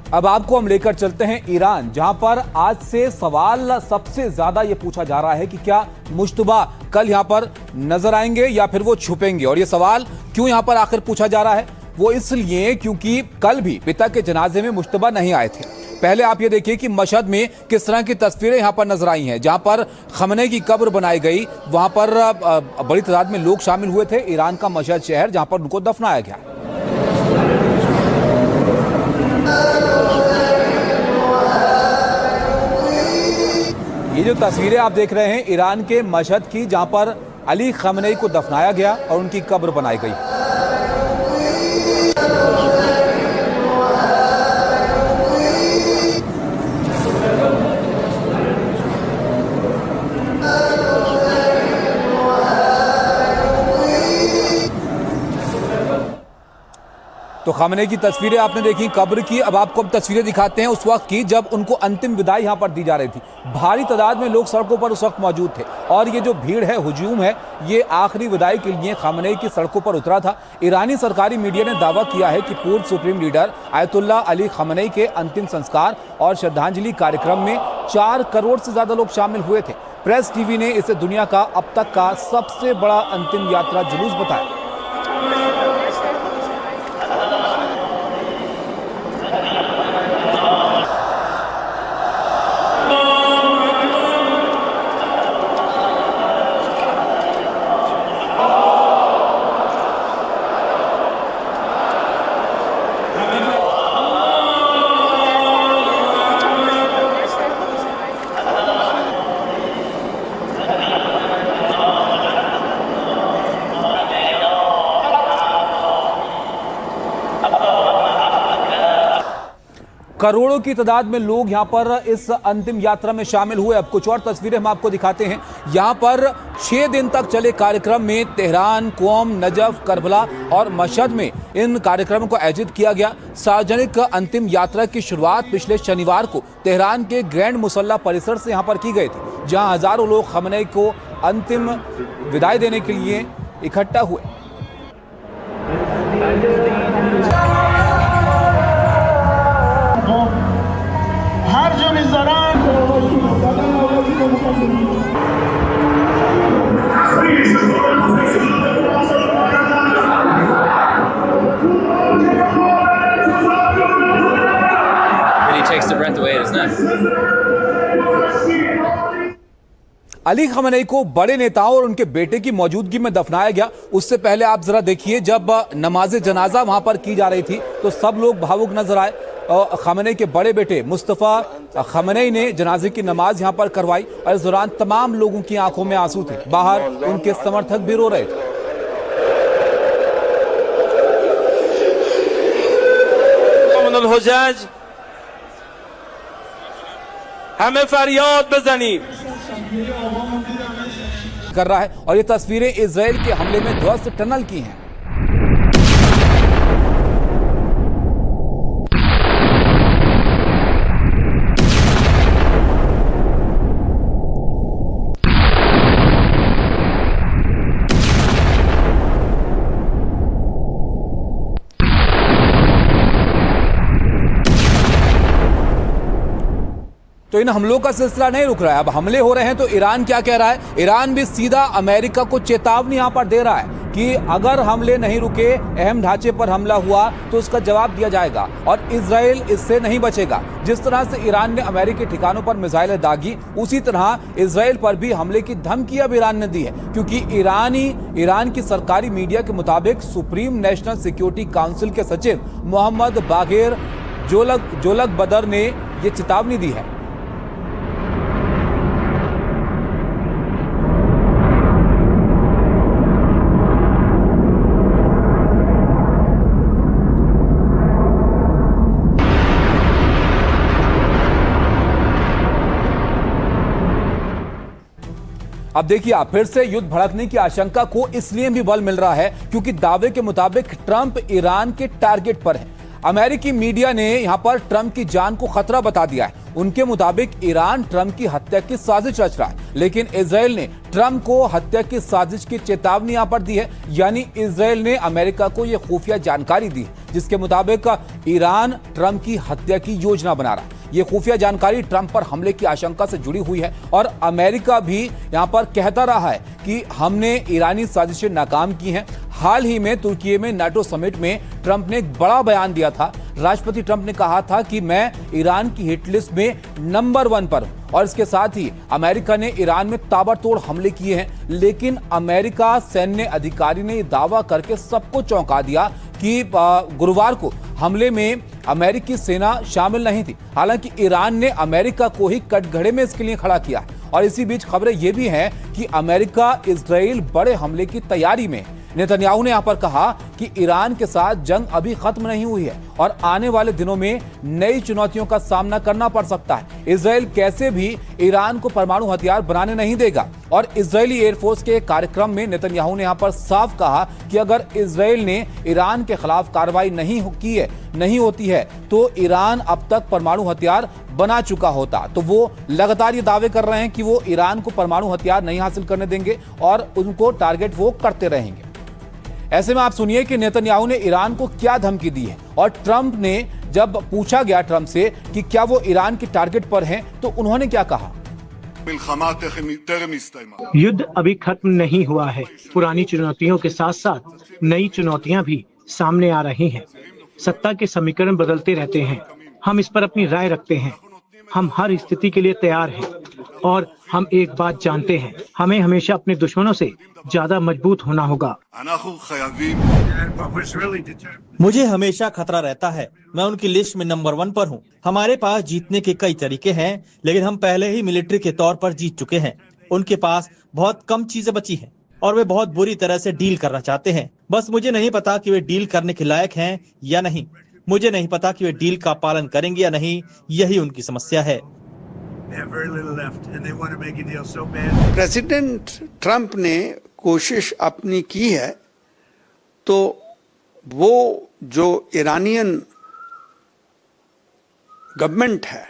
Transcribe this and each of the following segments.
अब आपको हम लेकर चलते हैं ईरान, जहां पर आज से सवाल सबसे ज्यादा यह पूछा जा रहा है कि क्या मुश्तबा कल यहां पर नजर आएंगे या फिर वो छुपेंगे। और यह सवाल क्यों यहां पर आखिर पूछा जा रहा है, वो इसलिए क्योंकि कल भी पिता के जनाजे में मुश्तबा नहीं आए थे। पहले आप ये देखिए कि मशहद में किस तरह की तस्वीरें यहां पर नजर आई हैं, जहां पर खमने की कब्र बनाई गई, वहां पर बड़ी तादाद में लोग शामिल हुए थे। ईरान का मशहद शहर जहां पर उनको दफनाया गया। ये जो तस्वीरें आप देख रहे हैं ईरान के मशहद की, जहां पर अली खमनेई को दफनाया गया और उनकी कब्र बनाई गई। तो खमनेई की तस्वीरें आपने देखी कब्र की। अब आपको हम तस्वीरें दिखाते हैं उस वक्त की जब उनको अंतिम विदाई यहां पर दी जा रही थी। भारी तादाद में लोग सड़कों पर उस वक्त मौजूद थे और ये जो भीड़ है, हुजूम है, ये आखिरी विदाई के लिए खमनेई की सड़कों पर उतरा था। ईरानी सरकारी मीडिया ने दावा किया है कि पूर्व supreme leader Ayatollah Ali Khamenei के अंतिम संस्कार और श्रद्धांजलि कार्यक्रम में 4 करोड़ से ज्यादा लोग शामिल हुए थे। प्रेस टीवी ने इसे दुनिया का अब तक का सबसे बड़ा अंतिम यात्रा जुलूस बताया। करोड़ों की तादाद में लोग यहां पर इस अंतिम यात्रा में शामिल हुए। अब कुछ और तस्वीरें हम आपको दिखाते हैं। यहां पर 6 दिन तक चले कार्यक्रम में तेहरान, क़ोम, नजफ, करबला और मशहद में इन कार्यक्रमों को आयोजित किया गया। सार्वजनिक अंतिम यात्रा की शुरुआत पिछले शनिवार को तेहरान के ग्रैंड मुसल्ला परिसर से यहां पर की गई थी, जहां हजारों लोग खमनेई को अंतिम विदाई देने के लिए इकट्ठा हुए। अली खमनेई को बड़े नेताओं और उनके बेटे की मौजूदगी में दफनाया गया। उससे पहले आप जरा देखिए, जब नमाज जनाजा वहां पर की जा रही थी तो सब लोग भावुक नजर आए। खमनेई के बड़े बेटे मुस्तफा खमनेई ने जनाजे की नमाज यहां पर करवाई और इस दौरान तमाम लोगों की आंखों में आंसू थे। बाहर उनके समर्थक भी रो रहे थे। हमें फरियाद बजानी कर रहा है और ये तस्वीरें इजराइल के हमले में ध्वस्त टनल की हैं। तो इन हमलों का सिलसिला नहीं रुक रहा है। अब हमले हो रहे हैं तो ईरान क्या कह रहा है? ईरान भी सीधा अमेरिका को चेतावनी यहां पर दे रहा है कि अगर हमले नहीं रुके, अहम ढांचे पर हमला हुआ तो उसका जवाब दिया जाएगा और इजराइल इससे नहीं बचेगा। जिस तरह से ईरान ने अमेरिकी ठिकानों पर मिसाइलें दागी, उसी तरह इजराइल पर भी हमले की धमकी अब ईरान ने दी है, क्योंकि ईरान की सरकारी मीडिया के मुताबिक सुप्रीम नेशनल सिक्योरिटी काउंसिल के सचिव मोहम्मद बागेर जोलक बदर ने यह चेतावनी दी है। अब देखिए, आप फिर से युद्ध भड़कने की आशंका को इसलिए भी बल मिल रहा है क्योंकि दावे के मुताबिक ट्रंप ईरान के टारगेट पर है। अमेरिकी मीडिया ने यहां पर ट्रंप की जान को खतरा बता दिया है। उनके मुताबिक ईरान ट्रंप की हत्या की साजिश रच रहा है, लेकिन इजराइल ने ट्रंप को हत्या की साजिश की चेतावनी यहां पर दी है। यानी इजराइल ने अमेरिका को यह खुफिया जानकारी दी जिसके मुताबिक ईरान ट्रंप की हत्या की योजना बना रहा है। ये खुफिया जानकारी ट्रंप पर हमले की आशंका से जुड़ी हुई है और अमेरिका भी यहां पर कहता रहा है कि हमने ईरानी साजिशें नाकाम की हैं। हाल ही में तुर्की में नाटो समिट में ट्रंप ने एक बड़ा बयान दिया था। राष्ट्रपति ट्रंप ने कहा था कि मैं ईरान की हिट लिस्ट में नंबर 1 पर हूं और इसके साथ ही अमेरिका ने ईरान में ताबड़तोड़ हमले किए हैं। लेकिन अमेरिका सैन्य अधिकारी ने दावा करके सबको चौंका दिया कि गुरुवार को हमले में अमेरिकी सेना शामिल नहीं थी। हालांकि ईरान ने अमेरिका को ही कटघरे में इसके लिए खड़ा किया और इसी बीच खबरें यह भी हैं कि अमेरिका इजराइल बड़े हमले की तैयारी में। नेतन्याहू ने यहां पर कहा कि ईरान के साथ जंग अभी खत्म नहीं हुई है और आने वाले दिनों में नई चुनौतियों का सामना करना पड़ सकता है। इजराइल कैसे भी ईरान को परमाणु हथियार बनाने नहीं देगा और इजरायली एयरफोर्स के कार्यक्रम में नेतन्याहू ने यहां पर साफ कहा कि अगर इजराइल ने ईरान के खिलाफ कार्रवाई नहीं होती है तो ईरान अब तक परमाणु हथियार बना चुका होता। तो वो लगातार ये दावे कर रहे हैं कि वो ईरान को परमाणु हथियार नहीं हासिल करने देंगे और उनको टारगेट वो करते रहेंगे। ऐसे में आप सुनिए कि नेतन्याहू ने ईरान को क्या धमकी दी है और ट्रंप ने जब पूछा गया ट्रंप से कि क्या वो ईरान के टारगेट पर हैं तो उन्होंने क्या कहा। युद्ध अभी खत्म नहीं हुआ है। पुरानी चुनौतियों के साथ साथ नई चुनौतियां भी सामने आ रही हैं। सत्ता के समीकरण बदलते रहते हैं। हम इस पर अपनी राय रखते हैं। हम हर स्थिति के लिए तैयार हैं और हम एक बात जानते हैं, हमें हमेशा अपने दुश्मनों से ज्यादा मजबूत होना होगा। मुझे हमेशा खतरा रहता है। मैं उनकी लिस्ट में नंबर 1 पर हूँ। हमारे पास जीतने के कई तरीके हैं, लेकिन हम पहले ही मिलिट्री के तौर पर जीत चुके हैं। उनके पास बहुत कम चीजें बची हैं और वे बहुत बुरी तरह से डील करना चाहते हैं। बस मुझे नहीं पता कि वे डील करने के लायक हैं या नहीं। मुझे नहीं पता कि वे डील का पालन करेंगे या नहीं। यही उनकी समस्या है। प्रेसिडेंट ट्रंप ने कोशिश अपनी की है तो वो जो ईरानियन गवर्नमेंट है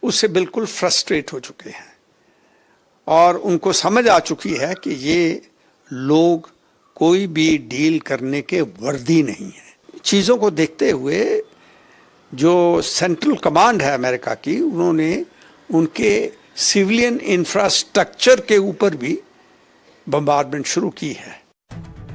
उससे बिल्कुल फ्रस्ट्रेट हो चुके हैं और उनको समझ आ चुकी है कि ये लोग कोई भी डील करने के वर्दी नहीं है। चीज़ों को देखते हुए जो सेंट्रल कमांड है अमेरिका की, उन्होंने उनके सिविलियन इंफ्रास्ट्रक्चर के ऊपर भी बम्बार्डमेंट शुरू की है।